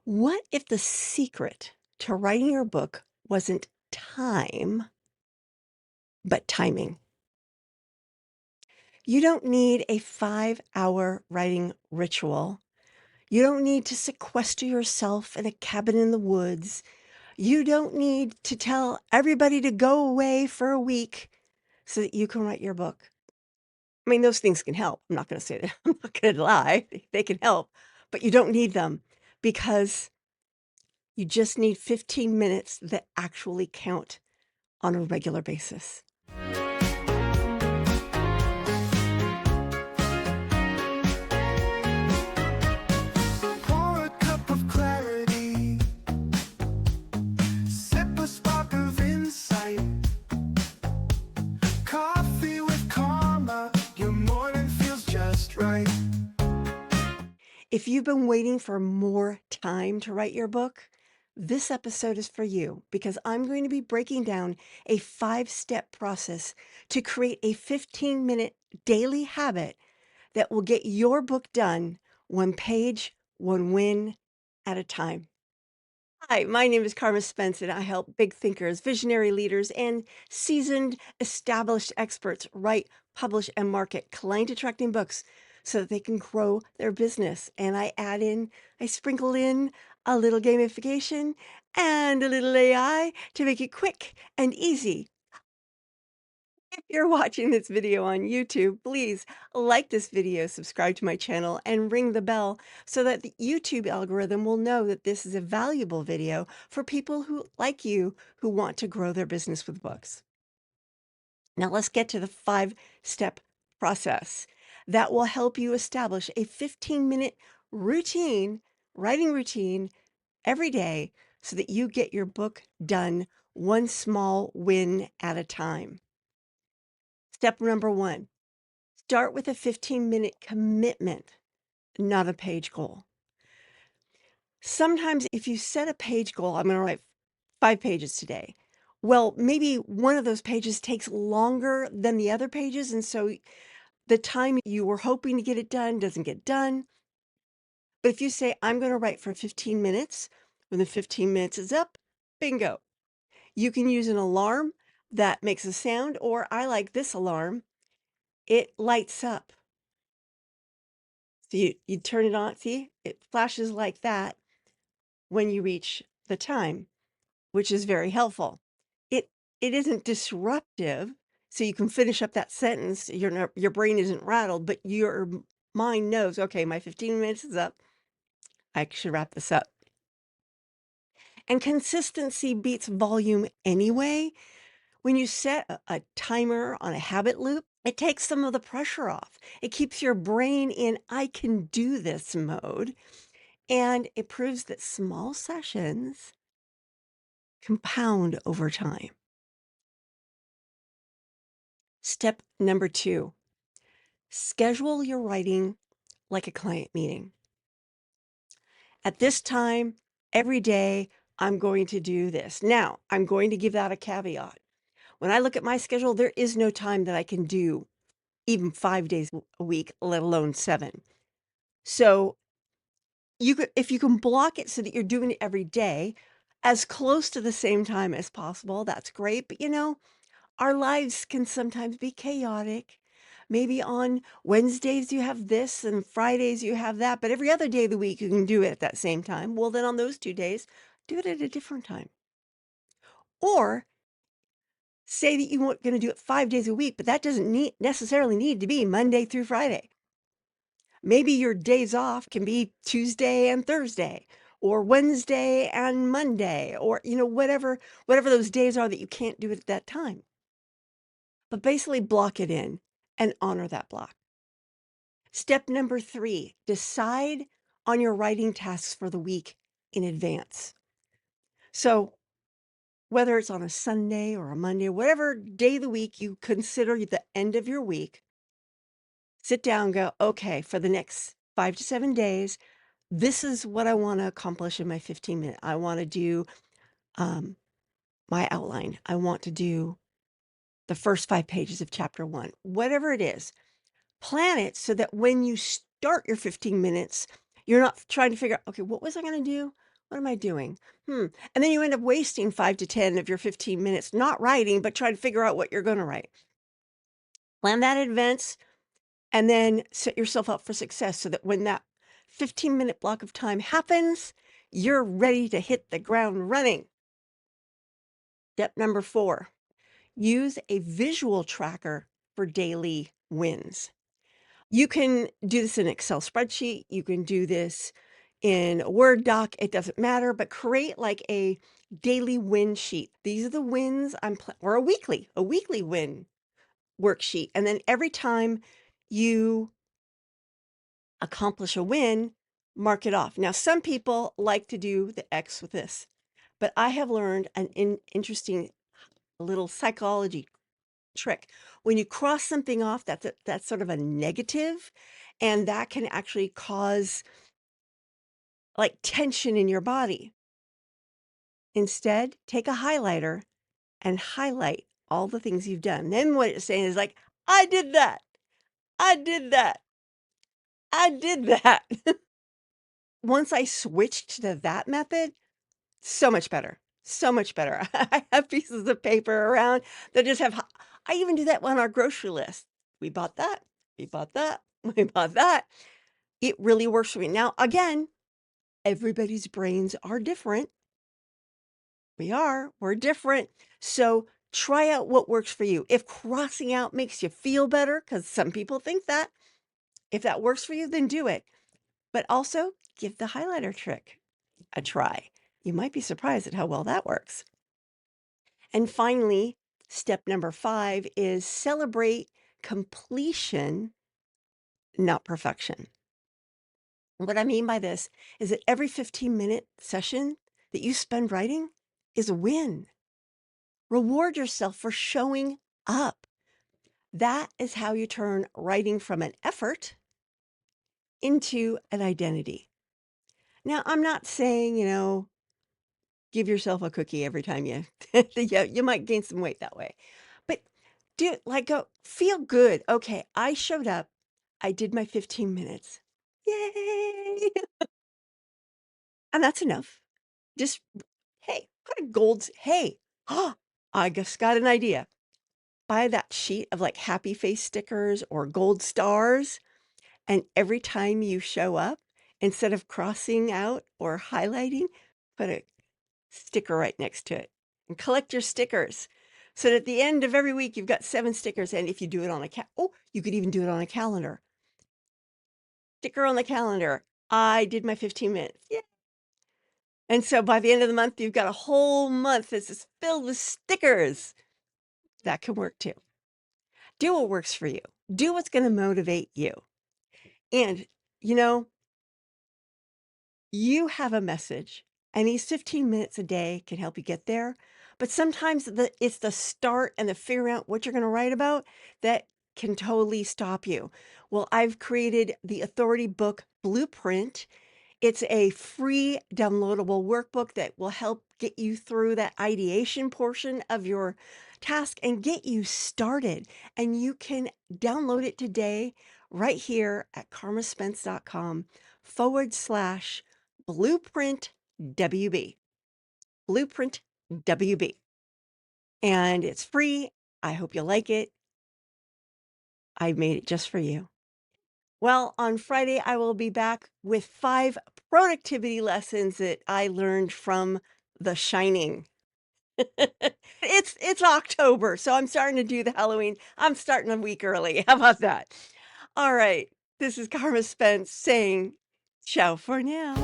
What if the secret to writing your book wasn't time, but timing? You don't need a 5-hour writing ritual. You don't need to sequester yourself in a cabin in the woods. You don't need to tell everybody to go away for a week so that you can write your book. I mean, those things can help. I'm not going to say that. I'm not going to lie. They can help, but you don't need them because you just need 15 minutes that actually count on a regular basis. Pour a cup of clarity, sip a spark of insight. Coffee with karma, your morning feels just right. If you've been waiting for more time to write your book, this episode is for you because I'm going to be breaking down a 5-step process to create a 15-minute daily habit that will get your book done one page, one win at a time. Hi, my name is Carma Spence, and I help big thinkers, visionary leaders, and seasoned, established experts write, publish, and market client attracting books so that they can grow their business. And I sprinkle in a little gamification and a little AI to make it quick and easy. If you're watching this video on YouTube, please like this video, subscribe to my channel, and ring the bell so that the YouTube algorithm will know that this is a valuable video for people who, like you, who want to grow their business with books. Now let's get to the 5-step process that will help you establish a 15-minute routine, writing routine every day so that you get your book done one small win at a time. Step number 1. Start with a 15-minute commitment, not a page goal. Sometimes if you set a page goal, I'm going to write 5 pages today. Well, maybe one of those pages takes longer than the other pages, and so the time you were hoping to get it done doesn't get done. But if you say, I'm going to write for 15 minutes, when the 15 minutes is up, bingo. You can use an alarm that makes a sound, or I like this alarm. It lights up. So you turn it on, see, it flashes like that when you reach the time, which is very helpful. It it isn't disruptive, so you can finish up that sentence. Your brain isn't rattled, but your mind knows, okay, my 15 minutes is up. I should wrap this up. And consistency beats volume anyway. When you set a timer on a habit loop, it takes some of the pressure off. It keeps your brain in I can do this mode. And it proves that small sessions compound over time. Step number 2, schedule your writing like a client meeting. At this time, every day, I'm going to do this. Now, I'm going to give that a caveat. When I look at my schedule, there is no time that I can do even 5 days a week, let alone 7. So if you can block it so that you're doing it every day, as close to the same time as possible, that's great. But our lives can sometimes be chaotic. Maybe on Wednesdays you have this and Fridays you have that, but every other day of the week you can do it at that same time. Well, then on those 2 days, do it at a different time. Or say that you want going to do it 5 days a week, but that doesn't necessarily need to be Monday through Friday. Maybe your days off can be Tuesday and Thursday or Wednesday and Monday or whatever those days are that you can't do it at that time. But basically block it in and honor that block. Step number 3, decide on your writing tasks for the week in advance. So whether it's on a Sunday or a Monday, whatever day of the week you consider the end of your week, sit down and go, okay, for the next 5 to 7 days, this is what I want to accomplish in my 15 minute. I want to do um, my outline. I want to do the first 5 pages of chapter 1, whatever it is. Plan it so that when you start your 15 minutes, you're not trying to figure out, okay, what was I going to do? What am I doing? Hmm. And then you end up wasting 5 to 10 of your 15 minutes not writing, but trying to figure out what you're going to write. Plan that in advance and then set yourself up for success so that when that 15-minute block of time happens, you're ready to hit the ground running. Step number 4, use a visual tracker for daily wins. You can do this in an Excel spreadsheet. You can do this in a Word doc. It doesn't matter, but create like a daily win sheet. These are the wins or a weekly win worksheet. And then every time you accomplish a win, mark it off. Now, some people like to do the X with this, but I have learned an interesting little psychology trick. When you cross something off, that's sort of a negative, and that can actually cause like tension in your body. Instead, take a highlighter and highlight all the things you've done. Then what it's saying is like, I did that. I did that. I did that. Once I switched to that method, so much better. So much better. I have pieces of paper around that just have I even do that on our grocery list. We bought that. We bought that. We bought that. It really works for me. Now, again, everybody's brains are different. We're different. So try out what works for you. If crossing out makes you feel better, because some people think that, if that works for you, then do it. But also give the highlighter trick a try. You might be surprised at how well that works. And finally, step number 5 is celebrate completion, not perfection. What I mean by this is that every 15-minute session that you spend writing is a win. Reward yourself for showing up. That is how you turn writing from an effort into an identity. Now, I'm not saying, give yourself a cookie every time you yeah, you might gain some weight that way. But do like go feel good. Okay, I showed up. I did my 15 minutes. Yay! And that's enough. Just hey, put a gold hey, I just got an idea. Buy that sheet of like happy face stickers or gold stars, and every time you show up, instead of crossing out or highlighting, put a sticker right next to it and collect your stickers. So that at the end of every week, you've got 7 stickers. And if you do it on you could even do it on a calendar. Sticker on the calendar. I did my 15 minutes. Yeah. And so by the end of the month, you've got a whole month that's just filled with stickers. That can work too. Do what works for you. Do what's going to motivate you. And, you know, you have a message, and these 15 minutes a day can help you get there. But sometimes it's the start and the figuring out what you're going to write about that can totally stop you. Well, I've created the Authority Book Blueprint. It's a free downloadable workbook that will help get you through that ideation portion of your task and get you started. And you can download it today right here at karmaspence.com/blueprint WB. Blueprint WB. And it's free. I hope you like it. I made it just for you. Well, on Friday, I will be back with 5 productivity lessons that I learned from The Shining. It's October, so I'm starting to do the Halloween. I'm starting a week early. How about that? All right. This is Carma Spence saying ciao for now.